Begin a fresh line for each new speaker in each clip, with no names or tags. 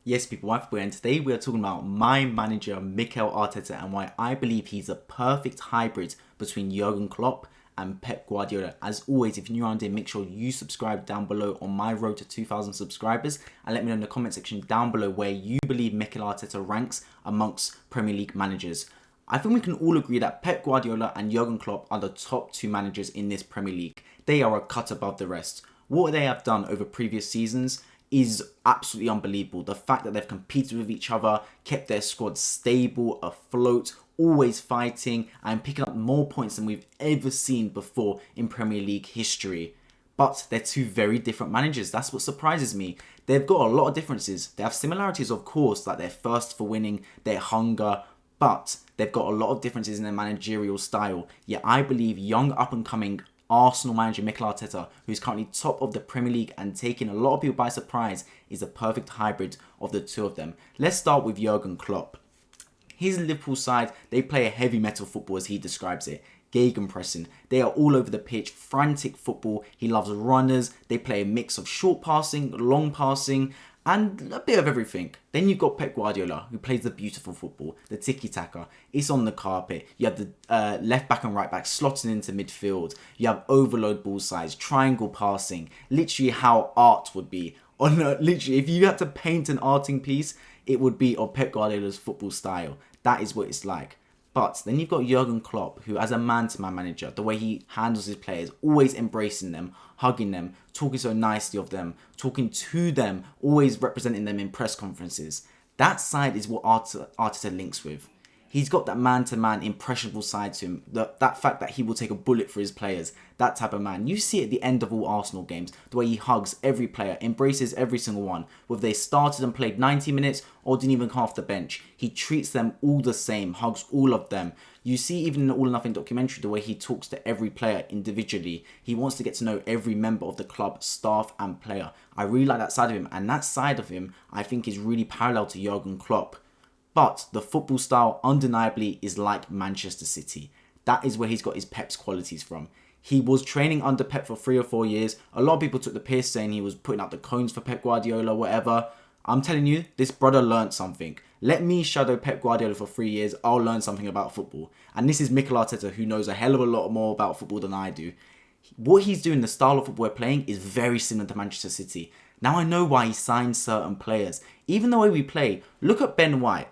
Yes, people, and today we are talking about my manager, Mikel Arteta, and why I believe he's a perfect hybrid between Jurgen Klopp and Pep Guardiola. As always, if you're new around here, make sure you subscribe down below on my road to 2,000 subscribers, and let me know in the comment section down below where you believe Mikel Arteta ranks amongst Premier League managers. I think we can all agree that Pep Guardiola and Jurgen Klopp are the top two managers in this Premier League. They are a cut above the rest. What they have done over previous seasons is absolutely unbelievable. The fact that they've competed with each other, kept their squad stable, afloat, always fighting, and picking up more points than we've ever seen before in Premier League history. But they're two very different managers. That's what surprises me. They've got a lot of differences. They have similarities, of course, like their thirst for winning, their hunger, but they've got a lot of differences in their managerial style. Yet I believe young up-and-coming Arsenal manager Mikel Arteta, who's currently top of the Premier League and taking a lot of people by surprise, is a perfect hybrid of the two of them. Let's start with Jurgen Klopp. His Liverpool side, they play a heavy metal football as he describes it. Gegenpressing. They are all over the pitch, frantic football. He loves runners. They play a mix of short passing, long passing, and a bit of everything. Then you've got Pep Guardiola, who plays the beautiful football, the tiki-taka. It's on the carpet. You have the left back and right back slotting into midfield. You have overload ball size, triangle passing. Literally how art would be. Literally, if you had to paint an arting piece, it would be of Pep Guardiola's football style. That is what it's like. But then you've got Jurgen Klopp, who as a man-to-man manager, the way he handles his players, always embracing them, hugging them, talking so nicely of them, talking to them, always representing them in press conferences. That side is what Arteta links with. He's got that man-to-man impressionable side to him. That fact that he will take a bullet for his players. That type of man. You see at the end of all Arsenal games, the way he hugs every player, embraces every single one. Whether they started and played 90 minutes or didn't even come off the bench. He treats them all the same, hugs all of them. You see even in the All or Nothing documentary, the way he talks to every player individually. He wants to get to know every member of the club, staff and player. I really like that side of him. And that side of him, I think, is really parallel to Jurgen Klopp. But the football style undeniably is like Manchester City. That is where he's got his Pep's qualities from. He was training under Pep for 3 or 4 years. A lot of people took the piss saying he was putting out the cones for Pep Guardiola, whatever. I'm telling you, this brother learned something. Let me shadow Pep Guardiola for 3 years. I'll learn something about football. And this is Mikel Arteta, who knows a hell of a lot more about football than I do. What he's doing, the style of football we're playing, is very similar to Manchester City. Now I know why he signed certain players. Even the way we play, look at Ben White.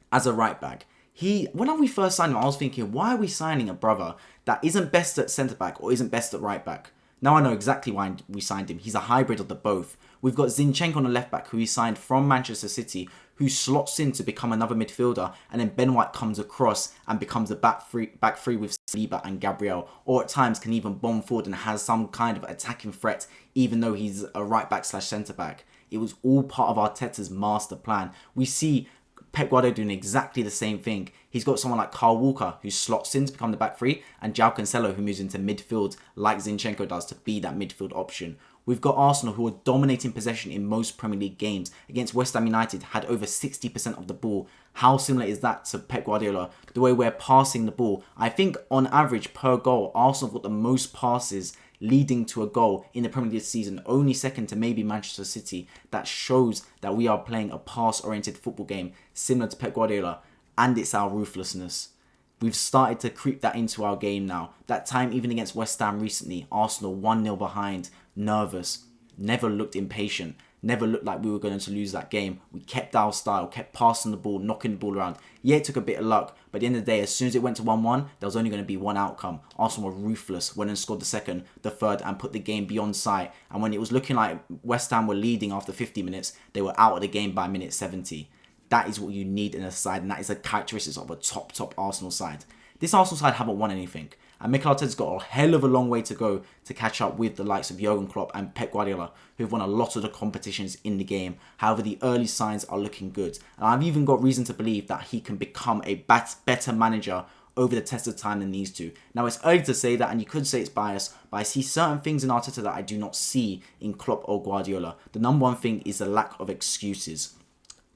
As a right back, when we first signed him, I was thinking, why are we signing a brother that isn't best at centre back or isn't best at right back? Now I know exactly why we signed him. He's a hybrid of the both. We've got Zinchenko on the left back, who he signed from Manchester City, who slots in to become another midfielder, and then Ben White comes across and becomes a back three with Saliba and Gabriel, or at times can even bomb forward and has some kind of attacking threat, even though he's a right back / centre back. It was all part of Arteta's master plan. We see Pep Guardiola doing exactly the same thing. He's got someone like Kyle Walker who slots in to become the back three, and João Cancelo who moves into midfield like Zinchenko does to be that midfield option. We've got Arsenal, who are dominating possession in most Premier League games. Against West Ham United, had over 60% of the ball. How similar is that to Pep Guardiola? The way we're passing the ball. I think on average per goal, Arsenal have got the most passes leading to a goal in the Premier League this season, only second to maybe Manchester City. That shows that we are playing a pass-oriented football game similar to Pep Guardiola, and it's our ruthlessness. We've started to creep that into our game now. That time even against West Ham recently, Arsenal 1-0 behind, nervous, never looked impatient, never looked like we were going to lose that game. We kept our style, kept passing the ball, knocking the ball around. Yeah, it took a bit of luck, but at the end of the day, as soon as it went to 1-1, there was only going to be one outcome. Arsenal were ruthless, went and scored the second, the third, and put the game beyond sight. And when it was looking like West Ham were leading after 50 minutes, they were out of the game by minute 70. That is what you need in a side, and that is a characteristic of a top Arsenal side. This Arsenal side haven't won anything, and Mikel Arteta's got a hell of a long way to go to catch up with the likes of Jurgen Klopp and Pep Guardiola, who've won a lot of the competitions in the game. However, the early signs are looking good, and I've even got reason to believe that he can become a better manager over the test of time than these two. Now, it's early to say that, and you could say it's biased, but I see certain things in Arteta that I do not see in Klopp or Guardiola. The number one thing is the lack of excuses.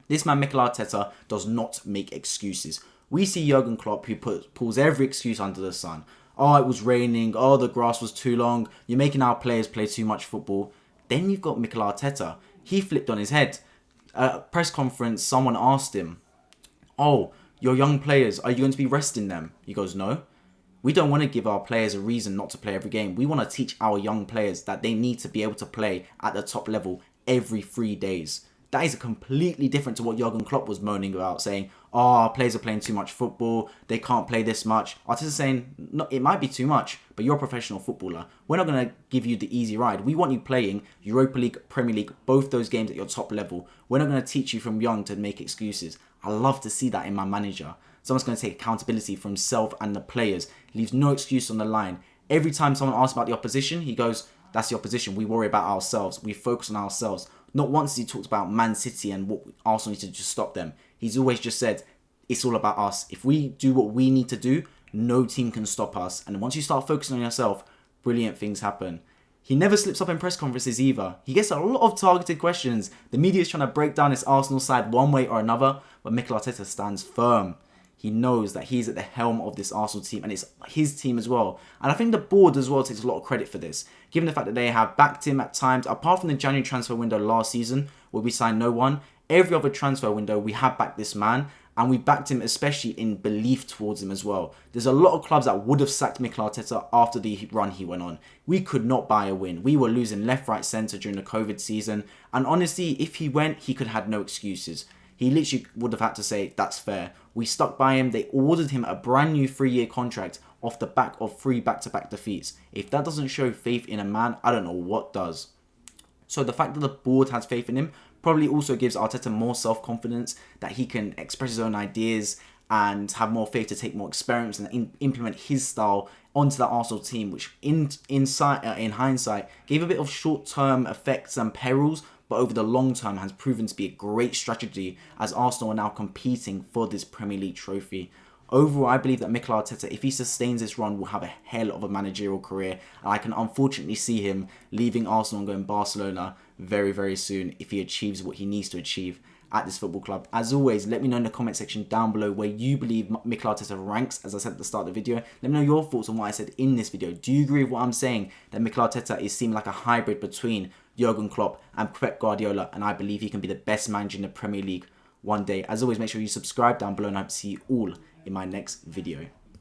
This man, Mikel Arteta, does not make excuses. We see Jurgen Klopp, who pulls every excuse under the sun. Oh, it was raining. Oh, the grass was too long. You're making our players play too much football. Then you've got Mikel Arteta. He flipped on his head. press conference, someone asked him, "Oh, your young players, are you going to be resting them?" He goes, "No. We don't want to give our players a reason not to play every game. We want to teach our young players that they need to be able to play at the top level every 3 days." That is completely different to what Jurgen Klopp was moaning about, saying, "Oh, our players are playing too much football. They can't play this much." Arteta's saying, "No, it might be too much, but you're a professional footballer. We're not going to give you the easy ride. We want you playing Europa League, Premier League, both those games at your top level. We're not going to teach you from young to make excuses." I love to see that in my manager. Someone's going to take accountability for himself and the players. He leaves no excuse on the line. Every time someone asks about the opposition, he goes, "That's the opposition. We worry about ourselves. We focus on ourselves." Not once has he talked about Man City and what Arsenal need to just stop them. He's always just said, it's all about us. If we do what we need to do, no team can stop us. And once you start focusing on yourself, brilliant things happen. He never slips up in press conferences either. He gets a lot of targeted questions. The media is trying to break down his Arsenal side one way or another, but Mikel Arteta stands firm. He knows that he's at the helm of this Arsenal team and it's his team as well. And I think the board as well takes a lot of credit for this, given the fact that they have backed him at times. Apart from the January transfer window last season, where we signed no one, every other transfer window we have backed this man, and we backed him especially in belief towards him as well. There's a lot of clubs that would have sacked Mikel Arteta after the run he went on. We could not buy a win. We were losing left, right, centre during the COVID season. And honestly, if he went, he could have had no excuses. He literally would have had to say, "That's fair." We stuck by him. They ordered him a brand new 3-year contract off the back of 3 back-to-back defeats. If that doesn't show faith in a man, I don't know what does. So the fact that the board has faith in him probably also gives Arteta more self-confidence that he can express his own ideas and have more faith to take more experiments and implement his style onto the Arsenal team, which in hindsight gave a bit of short-term effects and perils, but over the long term has proven to be a great strategy as Arsenal are now competing for this Premier League trophy. Overall, I believe that Mikel Arteta, if he sustains this run, will have a hell of a managerial career. And I can unfortunately see him leaving Arsenal and going Barcelona very, very soon if he achieves what he needs to achieve at this football club. As always, let me know in the comment section down below where you believe Mikel Arteta ranks, as I said at the start of the video. Let me know your thoughts on what I said in this video. Do you agree with what I'm saying, that Mikel Arteta is seeming like a hybrid between Jurgen Klopp and Pep Guardiola, and I believe he can be the best manager in the Premier League one day? As always, make sure you subscribe down below, and I hope to see you all in my next video.